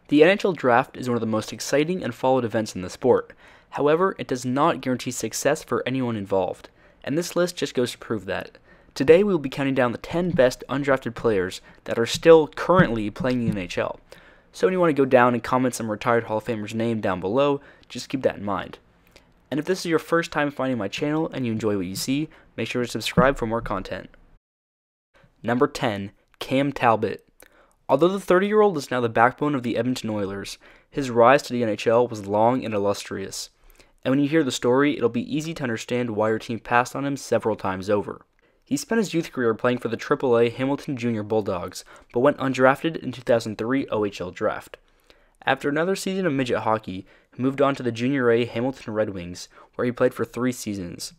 The NHL Draft is one of the most exciting and followed events in the sport. However, it does not guarantee success for anyone involved, and this list just goes to prove that. Today we will be counting down the 10 best undrafted players that are still currently playing the NHL. So when you want to go down and comment some retired Hall of Famers' name down below, just keep that in mind. And if this is your first time finding my channel and you enjoy what you see, make sure to subscribe for more content. Number 10, Cam Talbot. Although the 30-year-old is now the backbone of the Edmonton Oilers, his rise to the NHL was long and illustrious. And when you hear the story, it'll be easy to understand why your team passed on him several times over. He spent his youth career playing for the AAA Hamilton Junior Bulldogs, but went undrafted in 2003 OHL draft. After another season of midget hockey, he moved on to the Junior A Hamilton Red Wings, where he played for 3 seasons.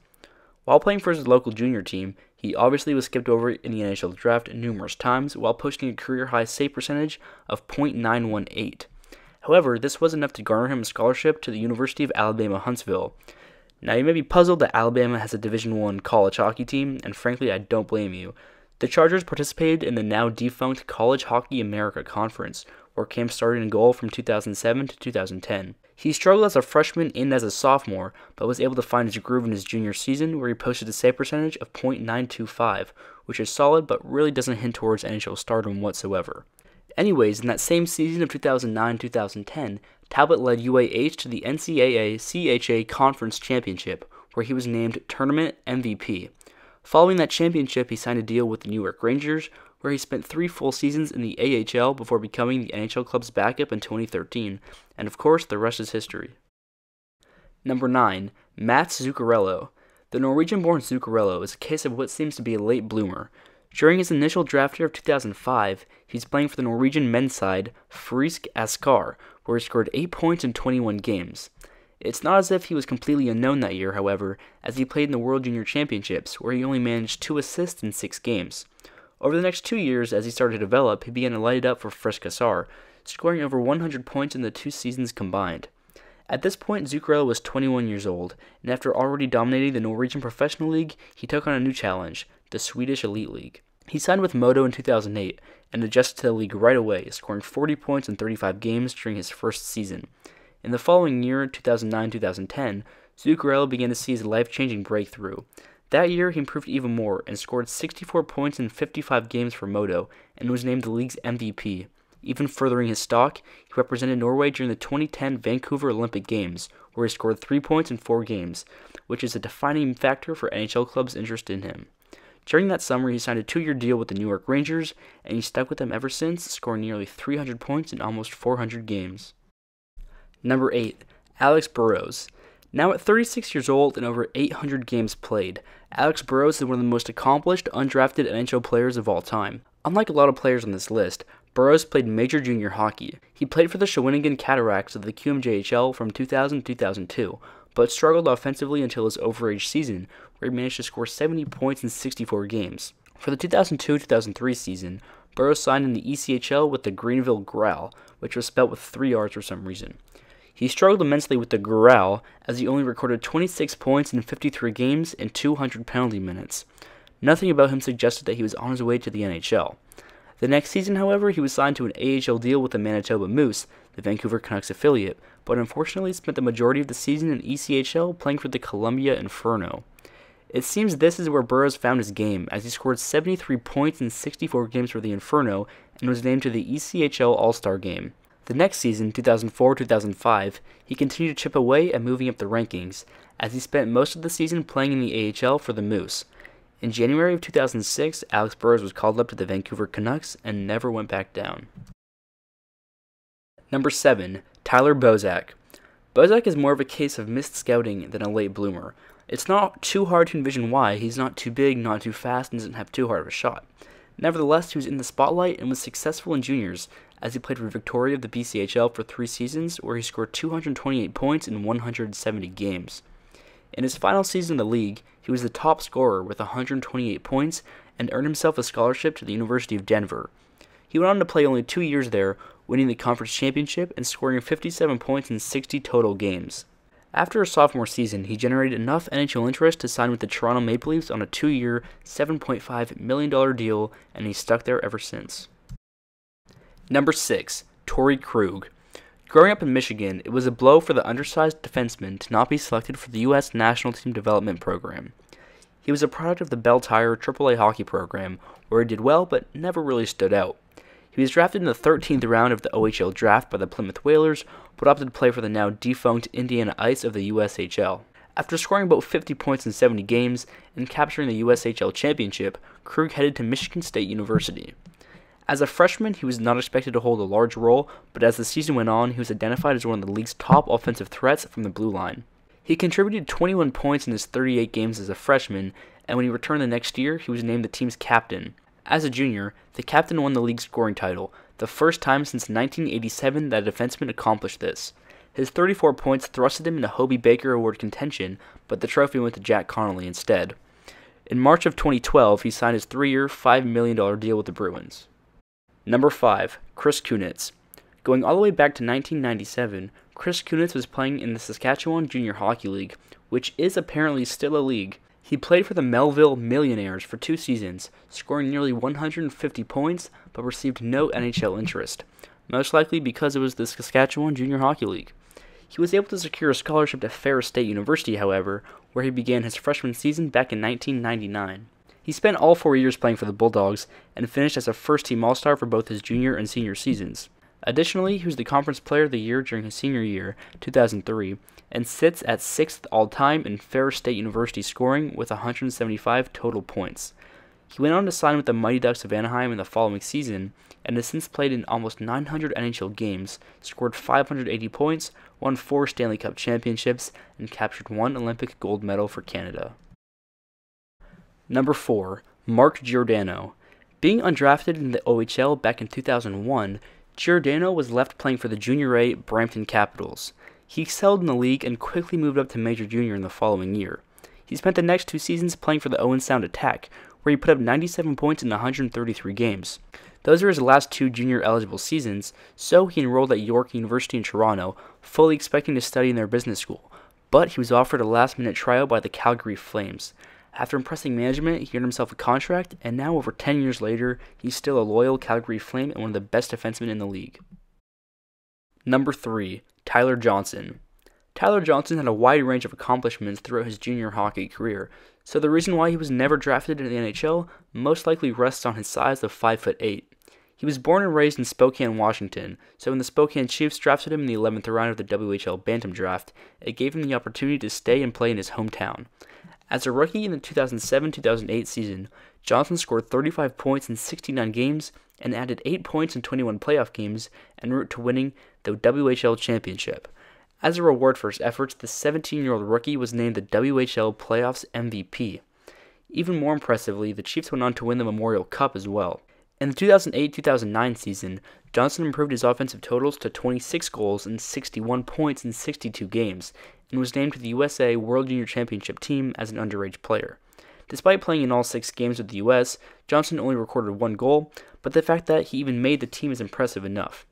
While playing for his local junior team, he obviously was skipped over in the NHL draft numerous times while posting a career-high save percentage of .918. However, this was enough to garner him a scholarship to the University of Alabama Huntsville. Now, you may be puzzled that Alabama has a Division I college hockey team, and frankly, I don't blame you. The Chargers participated in the now-defunct College Hockey America Conference, where Cam started in goal from 2007 to 2010. He struggled as a freshman and as a sophomore, but was able to find his groove in his junior season, where he posted a save percentage of .925, which is solid but really doesn't hint towards NHL stardom whatsoever. Anyways, in that same season of 2009-2010, Talbot led UAH to the NCAA CHA Conference Championship, where he was named Tournament MVP. Following that championship, he signed a deal with the New York Rangers, where he spent 3 full seasons in the AHL before becoming the NHL club's backup in 2013, and of course, the rest is history. Number 9, Mats Zuccarello. The Norwegian-born Zuccarello is a case of what seems to be a late bloomer. During his initial draft year of 2005, he was playing for the Norwegian men's side, CSKA SKA, where he scored 8 points in 21 games. It's not as if he was completely unknown that year, however, as he played in the World Junior Championships, where he only managed 2 assists in 6 games. Over the next 2 years, as he started to develop, he began to light it up for Frisk-Kassar, scoring over 100 points in the 2 seasons combined. At this point, Zuccarello was 21 years old, and after already dominating the Norwegian Professional League, he took on a new challenge, the Swedish Elite League. He signed with Modo in 2008 and adjusted to the league right away, scoring 40 points in 35 games during his first season. In the following year, 2009-2010, Zuccarello began to see his life-changing breakthrough. That year, he improved even more and scored 64 points in 55 games for Modo and was named the league's MVP. Even furthering his stock, he represented Norway during the 2010 Vancouver Olympic Games, where he scored 3 points in 4 games, which is a defining factor for NHL clubs interested in him. During that summer, he signed a 2-year deal with the New York Rangers, and he stuck with them ever since, scoring nearly 300 points in almost 400 games. Number 8, Alex Burrows. Now at 36 years old and over 800 games played, Alex Burrows is one of the most accomplished undrafted NHL players of all time. Unlike a lot of players on this list, Burrows played major junior hockey. He played for the Shawinigan Cataracts of the QMJHL from 2000 to 2002, but struggled offensively until his overage season, where he managed to score 70 points in 64 games. For the 2002-2003 season, Burrows signed in the ECHL with the Greenville Growl, which was spelled with 3 R's for some reason. He struggled immensely with the Growl, as he only recorded 26 points in 53 games and 200 penalty minutes. Nothing about him suggested that he was on his way to the NHL. The next season, however, he was signed to an AHL deal with the Manitoba Moose, the Vancouver Canucks affiliate, but unfortunately spent the majority of the season in ECHL playing for the Columbia Inferno. It seems this is where Burrows found his game, as he scored 73 points in 64 games for the Inferno and was named to the ECHL All-Star Game. The next season, 2004-2005, he continued to chip away at moving up the rankings, as he spent most of the season playing in the AHL for the Moose. In January of 2006, Alex Burrows was called up to the Vancouver Canucks and never went back down. Number 7, Tyler Bozak. Bozak is more of a case of missed scouting than a late bloomer. It's not too hard to envision why. He's not too big, not too fast, and doesn't have too hard of a shot. Nevertheless, he was in the spotlight and was successful in juniors, as he played for Victoria of the BCHL for 3 seasons, where he scored 228 points in 170 games. In his final season in the league, he was the top scorer with 128 points and earned himself a scholarship to the University of Denver. He went on to play only 2 years there, winning the conference championship and scoring 57 points in 60 total games. After his sophomore season, he generated enough NHL interest to sign with the Toronto Maple Leafs on a 2-year, $7.5 million deal, and he's stuck there ever since. Number 6, Torrey Krug. Growing up in Michigan, it was a blow for the undersized defenseman to not be selected for the U.S. National Team Development Program. He was a product of the Bell Tire AAA hockey program, where he did well but never really stood out. He was drafted in the 13th round of the OHL draft by the Plymouth Whalers, but opted to play for the now defunct Indiana Ice of the USHL. After scoring about 50 points in 70 games and capturing the USHL championship, Krug headed to Michigan State University. As a freshman, he was not expected to hold a large role, but as the season went on, he was identified as one of the league's top offensive threats from the blue line. He contributed 21 points in his 38 games as a freshman, and when he returned the next year, he was named the team's captain. As a junior, the captain won the league scoring title, the first time since 1987 that a defenseman accomplished this. His 34 points thrusted him into Hobey Baker Award contention, but the trophy went to Jack Connolly instead. In March of 2012, he signed his 3-year, $5 million deal with the Bruins. Number 5. Chris Kunitz. Going all the way back to 1997, Chris Kunitz was playing in the Saskatchewan Junior Hockey League, which is apparently still a league. He played for the Melville Millionaires for 2 seasons, scoring nearly 150 points, but received no NHL interest, most likely because it was the Saskatchewan Junior Hockey League. He was able to secure a scholarship to Ferris State University, however, where he began his freshman season back in 1999. He spent all 4 years playing for the Bulldogs and finished as a first-team All-Star for both his junior and senior seasons. Additionally, he was the Conference Player of the Year during his senior year, 2003, and sits at 6th all-time in Ferris State University scoring with 175 total points. He went on to sign with the Mighty Ducks of Anaheim in the following season, and has since played in almost 900 NHL games, scored 580 points, won 4 Stanley Cup championships, and captured 1 Olympic gold medal for Canada. Number 4. Mark Giordano. Being undrafted in the OHL back in 2001, Giordano was left playing for the Junior A Brampton Capitals. He excelled in the league and quickly moved up to Major Junior in the following year. He spent the next 2 seasons playing for the Owen Sound Attack, where he put up 97 points in 133 games. Those were his last 2 junior-eligible seasons, so he enrolled at York University in Toronto, fully expecting to study in their business school, but he was offered a last-minute tryout by the Calgary Flames. After impressing management, he earned himself a contract, and now over 10 years later, he's still a loyal Calgary Flame and one of the best defensemen in the league. Number 3. Tyler Johnson. Tyler Johnson had a wide range of accomplishments throughout his junior hockey career, so the reason why he was never drafted into the NHL most likely rests on his size of 5'8". He was born and raised in Spokane, Washington, so when the Spokane Chiefs drafted him in the 11th round of the WHL Bantam Draft, it gave him the opportunity to stay and play in his hometown. As a rookie in the 2007-2008 season, Johnson scored 35 points in 69 games and added 8 points in 21 playoff games en route to winning the WHL championship. As a reward for his efforts, the 17-year-old rookie was named the WHL Playoffs MVP. Even more impressively, the Chiefs went on to win the Memorial Cup as well. In the 2008-2009 season, Johnson improved his offensive totals to 26 goals and 61 points in 62 games, and was named to the USA World Junior Championship team as an underage player. Despite playing in all 6 games with the US, Johnson only recorded 1 goal, but the fact that he even made the team is impressive enough.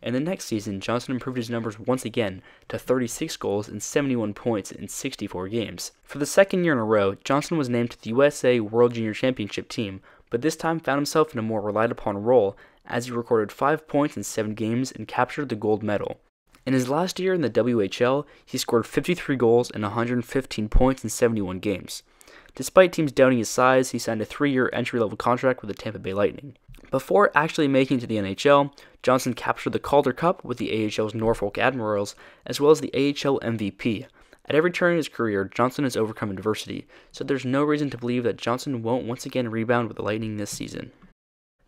In the next season, Johnson improved his numbers once again to 36 goals and 71 points in 64 games. For the second year in a row, Johnson was named to the USA World Junior Championship team, but this time found himself in a more relied-upon role as he recorded 5 points in 7 games and captured the gold medal. In his last year in the WHL, he scored 53 goals and 115 points in 71 games. Despite teams doubting his size, he signed a 3-year entry-level contract with the Tampa Bay Lightning. Before actually making it to the NHL, Johnson captured the Calder Cup with the AHL's Norfolk Admirals, as well as the AHL MVP. At every turn in his career, Johnson has overcome adversity, so there's no reason to believe that Johnson won't once again rebound with the Lightning this season.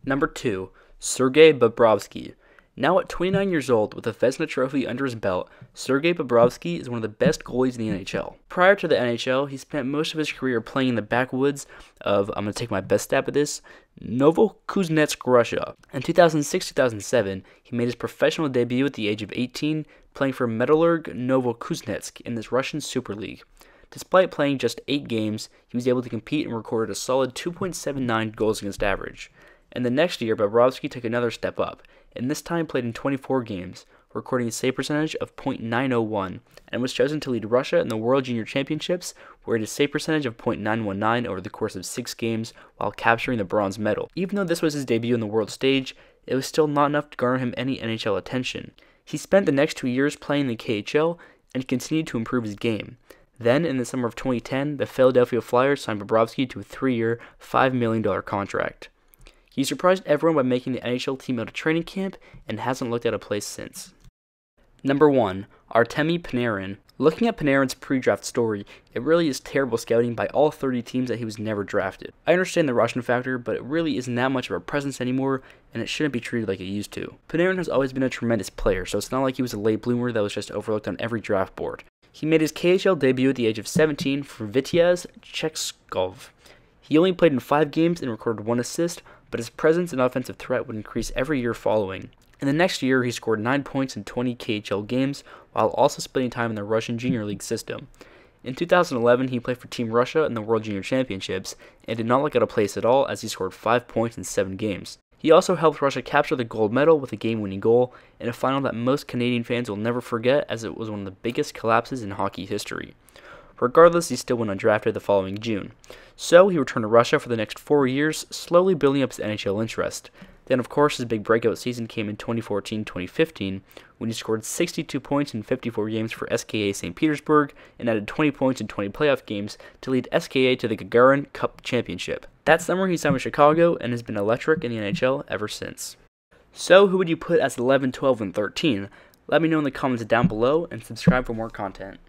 Number 2. Sergei Bobrovsky. Now at 29 years old, with a Vezina Trophy under his belt, Sergei Bobrovsky is one of the best goalies in the NHL. Prior to the NHL, he spent most of his career playing in the backwoods of, I'm going to take my best stab at this, Novokuznetsk, Russia. In 2006-2007, he made his professional debut at the age of 18, playing for Metallurg Novokuznetsk in this Russian Super League. Despite playing just 8 games, he was able to compete and recorded a solid 2.79 goals against average. And the next year, Bobrovsky took another step up, and this time played in 24 games, recording a save percentage of .901, and was chosen to lead Russia in the World Junior Championships, where he had a save percentage of .919 over the course of 6 games, while capturing the bronze medal. Even though this was his debut on the world stage, it was still not enough to garner him any NHL attention. He spent the next 2 years playing in the KHL and continued to improve his game. Then, in the summer of 2010, the Philadelphia Flyers signed Bobrovsky to a 3-year, $5 million contract. He surprised everyone by making the NHL team out of training camp and hasn't looked at a place since. Number 1. Artemi Panarin. Looking at Panarin's pre-draft story, it really is terrible scouting by all 30 teams that he was never drafted. I understand the Russian factor, but it really isn't that much of a presence anymore, and it shouldn't be treated like it used to. Panarin has always been a tremendous player, so it's not like he was a late bloomer that was just overlooked on every draft board. He made his KHL debut at the age of 17 for Vitязь Chekskov. He only played in 5 games and recorded 1 assist, but his presence and offensive threat would increase every year following. In the next year, he scored 9 points in 20 KHL games, while also spending time in the Russian Junior League system. In 2011, he played for Team Russia in the World Junior Championships, and did not look out of place at all as he scored 5 points in 7 games. He also helped Russia capture the gold medal with a game-winning goal in a final that most Canadian fans will never forget, as it was one of the biggest collapses in hockey history. Regardless, he still went undrafted the following June. So he returned to Russia for the next 4 years, slowly building up his NHL interest. Then, of course, his big breakout season came in 2014-2015, when he scored 62 points in 54 games for SKA St. Petersburg and added 20 points in 20 playoff games to lead SKA to the Gagarin Cup Championship. That summer, he signed with Chicago and has been electric in the NHL ever since. So, who would you put as 11, 12, and 13? Let me know in the comments down below and subscribe for more content.